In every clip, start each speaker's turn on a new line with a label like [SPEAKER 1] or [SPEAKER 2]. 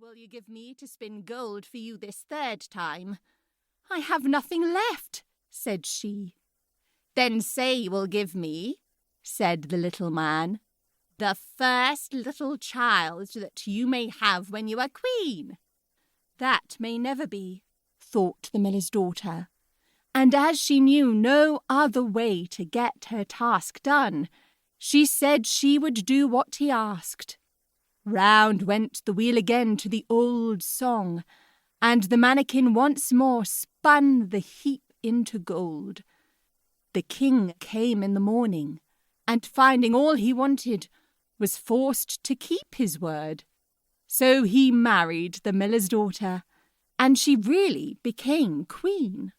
[SPEAKER 1] will you give me to spin gold for you this third time?" "I have nothing left," said she. "Then say you will give me," said the little man, "the first little child that you may have when you are queen." "That may never be," thought the miller's daughter, and as she knew no other way to get her task done, she said she would do what he asked. Round went the wheel again to the old song, and the mannikin once more spun the heap into gold. The king came in the morning, and finding all he wanted, was forced to keep his word. So he married the miller's daughter, and she really became queen.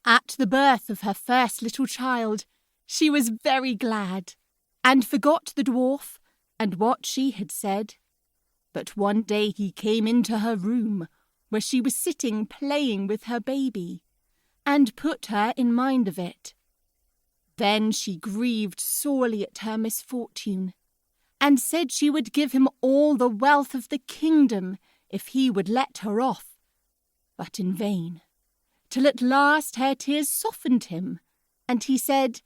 [SPEAKER 1] At the birth of her first little child, she was very glad, and forgot the dwarf and what she had said. But one day he came into her room, where she was sitting playing with her baby, and put her in mind of it. Then she grieved sorely at her misfortune, and said she would give him all the wealth of the kingdom if he would let her off, but in vain, till at last her tears softened him, and he said,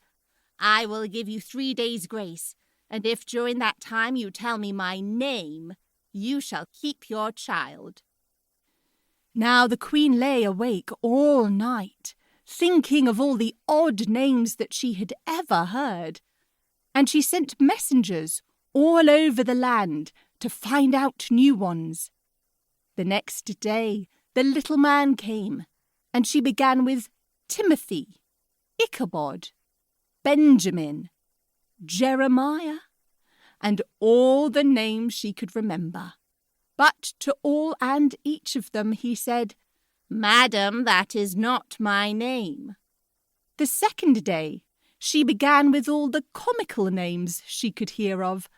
[SPEAKER 1] "I will give you 3 days' grace, and if during that time you tell me my name, you shall keep your child." Now the queen lay awake all night, thinking of all the odd names that she had ever heard, and she sent messengers all over the land to find out new ones. The next day the little man came, and she began with Timothy, Ichabod, Benjamin, Jeremiah, and all the names she could remember. But to all and each of them he said, "Madam, that is not my name." The second day she began with all the comical names she could hear of: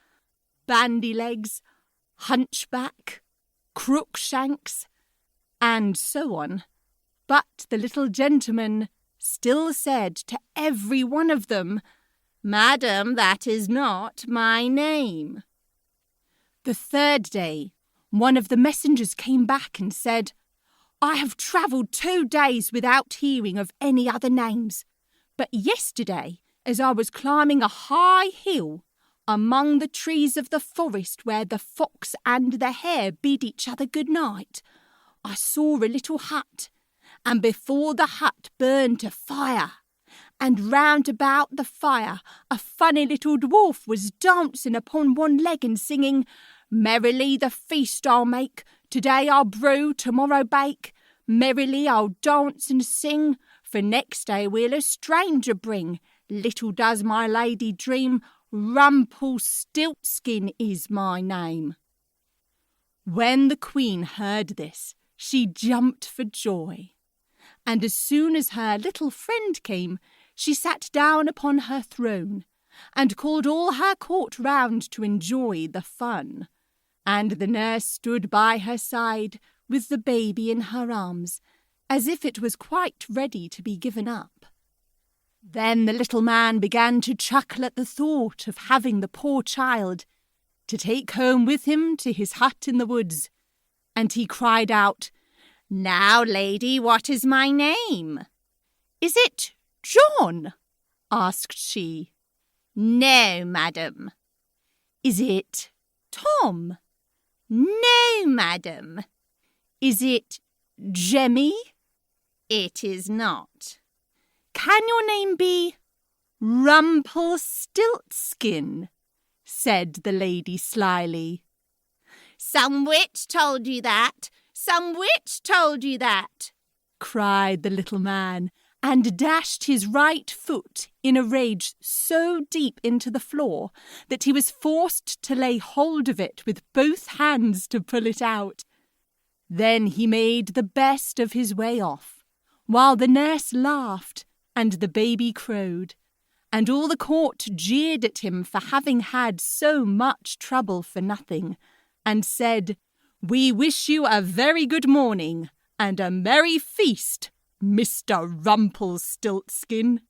[SPEAKER 1] Bandy-legs, Hunchback, Crookshanks, and so on. But the little gentleman still said to every one of them, "Madam, that is not my name." The third day, one of the messengers came back and said, "I have travelled 2 days without hearing of any other names, but yesterday, as I was climbing a high hill among the trees of the forest where the fox and the hare bid each other good night, I saw a little hut, and before the hut burned a fire, and round about the fire a funny little dwarf was dancing upon one leg and singing, 'Merrily the feast I'll make, today I'll brew, tomorrow bake, merrily I'll dance and sing, for next day we'll a stranger bring. Little does my lady dream, Rumpelstiltskin is my name.'" When the queen heard this, she jumped for joy, and as soon as her little friend came, she sat down upon her throne, and called all her court round to enjoy the fun, and the nurse stood by her side with the baby in her arms, as if it was quite ready to be given up. Then the little man began to chuckle at the thought of having the poor child to take home with him to his hut in the woods, and he cried out, "Now, lady, what is my name?" "Is it John?" asked she. "No, madam." "Is it Tom?" "No, madam." "Is it Jemmy?" "It is not." "Can your name be Rumpelstiltskin?" said the lady slyly. "Some witch told you that! Some witch told you that!" cried the little man, and dashed his right foot in a rage so deep into the floor that he was forced to lay hold of it with both hands to pull it out. Then he made the best of his way off, while the nurse laughed and the baby crowed, and all the court jeered at him for having had so much trouble for nothing, and said, "We wish you a very good morning and a merry feast, Mr. Rumpelstiltskin."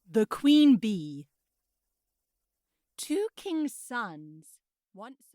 [SPEAKER 1] The Queen Bee. 2 kings' sons once